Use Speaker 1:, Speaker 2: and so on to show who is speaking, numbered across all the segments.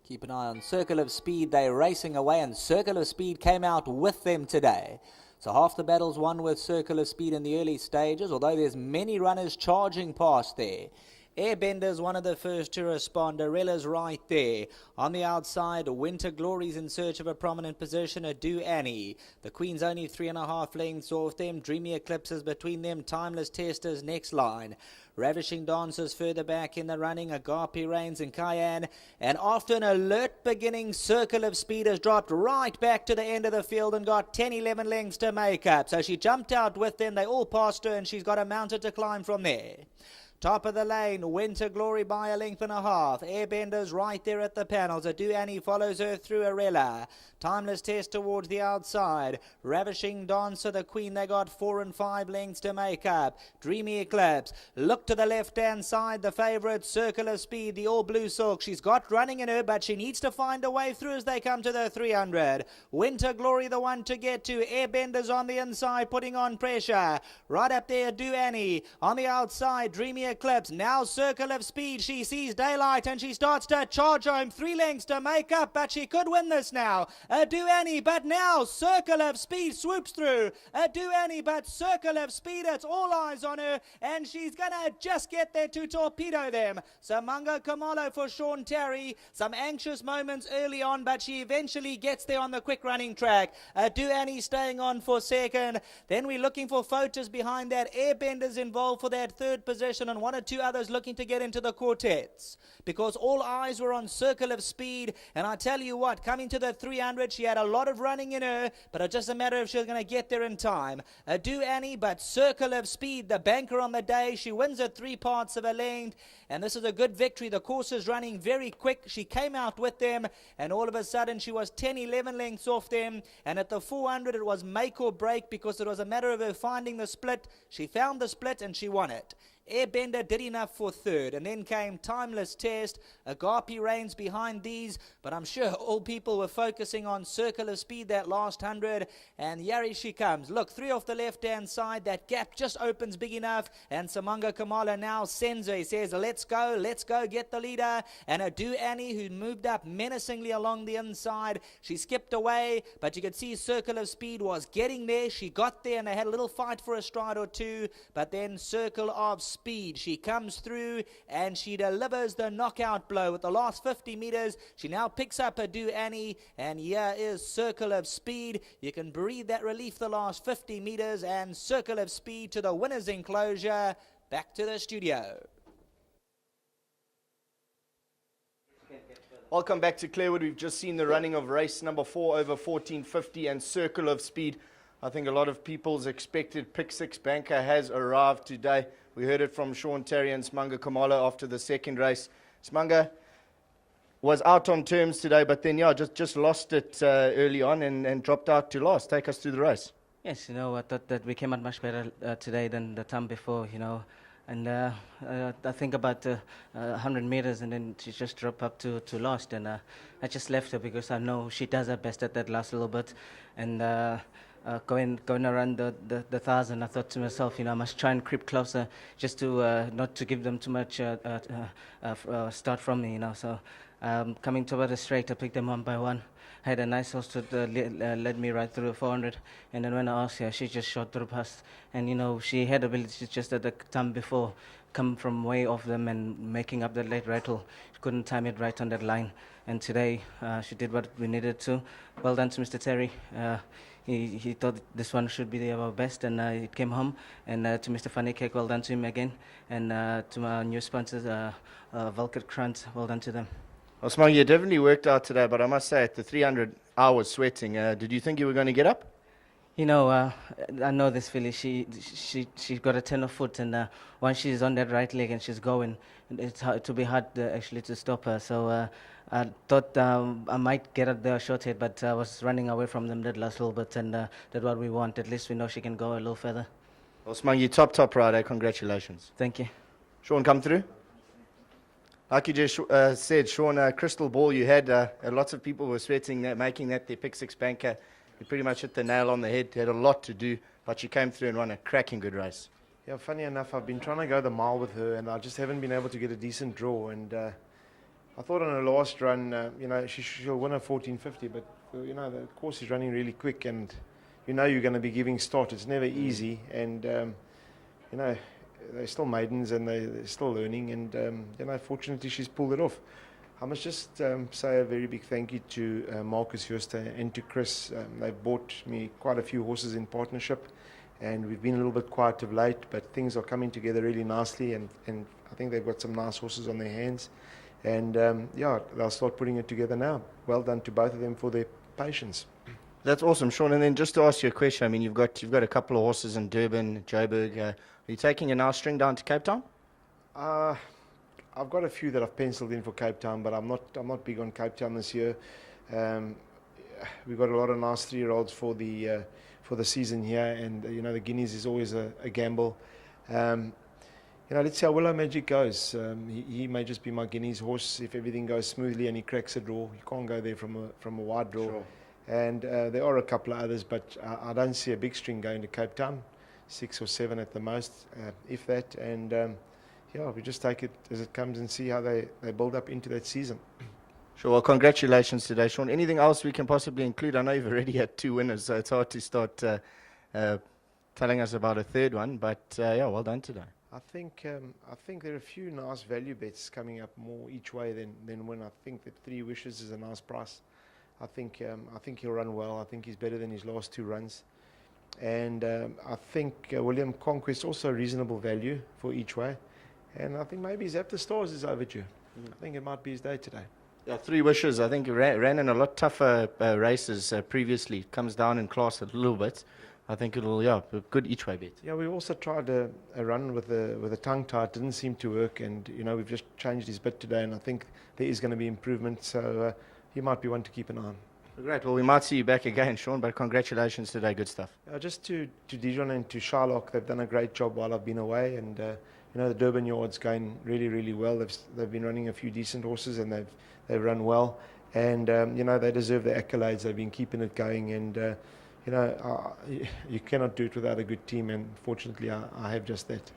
Speaker 1: Keep an eye on Circle of Speed. They're racing away, and Circle of Speed came out with them today. So half the battle's won with Circle of Speed in the early stages, although there's many runners charging past there. Airbender's one of the first to respond. Arella's right there. On the outside, Winter Glory's in search of a prominent position. Do Annie. The Queen's only 3.5 lengths off them. Dreamy Eclipses between them. Timeless Testers next line. Ravishing Dancers further back in the running. Agape Reigns and Cayenne. And after an alert beginning, Circle of Speed has dropped right back to the end of the field and got 10-11 lengths to make up. So she jumped out with them. They all passed her, and she's got a mountain to climb from there. Top of the lane, Winter Glory by 1.5 lengths. Airbender's right there at the panels. Adu Annie follows her through Arella. Timeless Test towards the outside. Ravishing Dancer, the Queen, they got 4 and 5 lengths to make up. Dreamy Eclipse. Look to the left-hand side, the favourite, Circle of Speed, the all-blue silk. She's got running in her, but she needs to find a way through as they come to the 300. Winter Glory, the one to get to. Airbender's on the inside, putting on pressure. Right up there, Adu Annie. On the outside, Dreamy Eclipse. Now Circle of Speed. She sees daylight and she starts to charge home. 3 lengths to make up, but she could win this now. Do Annie, but now Circle of Speed swoops through. Do Annie, but Circle of Speed, it's all eyes on her, and she's gonna just get there to torpedo them. So Mungo Kamalo for Sean Terry. Some anxious moments early on, but she eventually gets there on the quick running track. Do Annie staying on for second. Then we're looking for photos behind that. Airbender's involved for that third position, and 1 or 2 others looking to get into the quartets, because all eyes were on Circle of Speed. And I tell you what, coming to the 300, she had a lot of running in her, but it's just a matter if she was going to get there in time. Do Annie, but Circle of Speed, the banker on the day, she wins at 3 parts of a length, and this is a good victory. The course is running very quick. She came out with them, and all of a sudden she was 10-11 lengths off them, and at the 400 it was make or break, because it was a matter of her finding the split. She found the split and she won it. Airbender did enough for third, and then came Timeless Test. Agape Reigns behind these, but I'm sure all people were focusing on Circle of Speed that last 100, and Yari she comes. Look, 3 off the left-hand side. That gap just opens big enough, and Samunga Kamala now sends her. He says, let's go, get the leader. And Adu Annie, who moved up menacingly along the inside, she skipped away, but you could see Circle of Speed was getting there. She got there, and they had a little fight for a stride or two, but then Circle of Speed, she comes through and she delivers the knockout blow with the last 50 meters. She now picks up Adu Annie, and here is Circle of Speed. You can breathe that relief the last 50 meters, and Circle of Speed to the winner's enclosure. Back to the studio.
Speaker 2: Welcome back to Clairwood. We've just seen the running of race number 4 over 1450 and Circle of Speed. I think a lot of people's expected pick 6 banker has arrived today. We heard it from Sean Terry and Smanga Kamala after the second race. Smanga was out on terms today, but then, just lost it early on and dropped out to last. Take us through the race.
Speaker 3: Yes, I thought that we came out much better today than the time before, And I think about 100 meters, and then she just dropped up to last. And I just left her because I know she does her best at that last little bit. And going around the 1,000, I thought to myself, I must try and creep closer just to not to give them too much start from me, So coming toward the straight, I picked them one by one. I had a nice horse that led me right through the 400, and then when I asked her, she just shot through past. And she had ability just at the time before come from way off them and making up that late rattle. She couldn't time it right on that line, and today she did what we needed to. Well done to Mr. Terry. He thought this one should be our best, and it came home. And to Mr. Funny Cake, well done to him again. And to my new sponsors, Volker Krantz, well done to them.
Speaker 2: Well, Smang, you definitely worked out today, but I must say, at the 300, I was sweating. Did you think you were going to get up?
Speaker 3: I know this filly. She's got a tenor foot, and once she's on that right leg and she's going, it'll be hard actually to stop her. So I thought I might get up there short hit, but I was running away from them that last little bit, and that's what we want. At least we know she can go a little further.
Speaker 2: Well, Smang, you top rider. Congratulations.
Speaker 3: Thank you.
Speaker 2: Sean, come through. Like you just said, Sean, crystal ball you had. Lots of people were sweating that, making that their pick 6 banker. You pretty much hit the nail on the head. Had a lot to do, but you came through and won a cracking good race.
Speaker 4: Yeah, funny enough, I've been trying to go the mile with her, and I just haven't been able to get a decent draw. And
Speaker 2: I thought on her last run, she'll win a 1450, but the course is running really quick, and you're going to be giving start. It's never easy, and they're still maidens and they're still learning, and fortunately she's pulled it off. I must just say a very big thank you to Marcus Huster and to Chris. They've bought me quite a few horses in partnership, and we've been a little bit quiet of late, but things are coming together really nicely, and I think they've got some nice horses on their hands, and they'll start putting it together now. Well done to both of them for their patience.
Speaker 4: That's awesome, Sean. And then just to ask you a question, I mean, you've got a couple of horses in Durban, Joburg. Are you taking a nice string down to Cape Town?
Speaker 2: I've got a few that I've penciled in for Cape Town, but I'm not big on Cape Town this year. We've got a lot of nice 3-year-olds for the season here, and the Guineas is always a gamble. Let's see how Willow Magic goes. He may just be my Guineas horse if everything goes smoothly and he cracks a draw. You can't go there from a wide draw.
Speaker 4: Sure.
Speaker 2: And there are a couple of others, but I don't see a big string going to Cape Town. 6 or 7 at the most, if that. And we just take it as it comes and see how they build up into that season.
Speaker 4: Sure. Well, congratulations today, Sean. Anything else we can possibly include? I know you've already had 2 winners, so it's hard to start telling us about a third one. But well done today.
Speaker 2: I think there are a few nice value bets coming up more each way than win. I think that 3 Wishes is a nice price. I think he'll run well. I think he's better than his last 2 runs. And I think William Conquest also reasonable value for each way. And I think maybe Zap the Stars is overdue. I think it might be his day today.
Speaker 4: Yeah, 3 Wishes. I think ran in a lot tougher races previously. Comes down in class a little bit. I think it'll a good each way bet.
Speaker 2: Yeah, we also tried a run with a tongue tie. It didn't seem to work, and we've just changed his bit today, and I think there is going to be improvement. So he might be one to keep an eye on.
Speaker 4: Great. Well, we might see you back again, Sean. But congratulations today. Good stuff.
Speaker 2: Just to Dijon and to Shylock, they've done a great job while I've been away, and the Durban yard's going really, really well. They've been running a few decent horses, and they've run well, and they deserve the accolades. They've been keeping it going, and you cannot do it without a good team, and fortunately I have just that.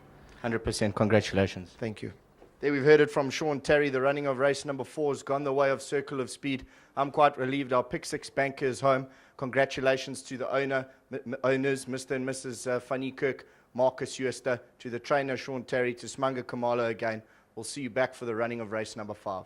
Speaker 4: 100%. Congratulations.
Speaker 2: Thank you.
Speaker 4: There we've heard it from Sean Terry. The running of race number 4 has gone the way of Circle of Speed. I'm quite relieved. Our Pick 6 banker is home. Congratulations to the owners, Mr. and Mrs. Fanny Kirk, Marcus Huster, to the trainer Sean Terry, to Smanga Kamalo again. We'll see you back for the running of race number 5.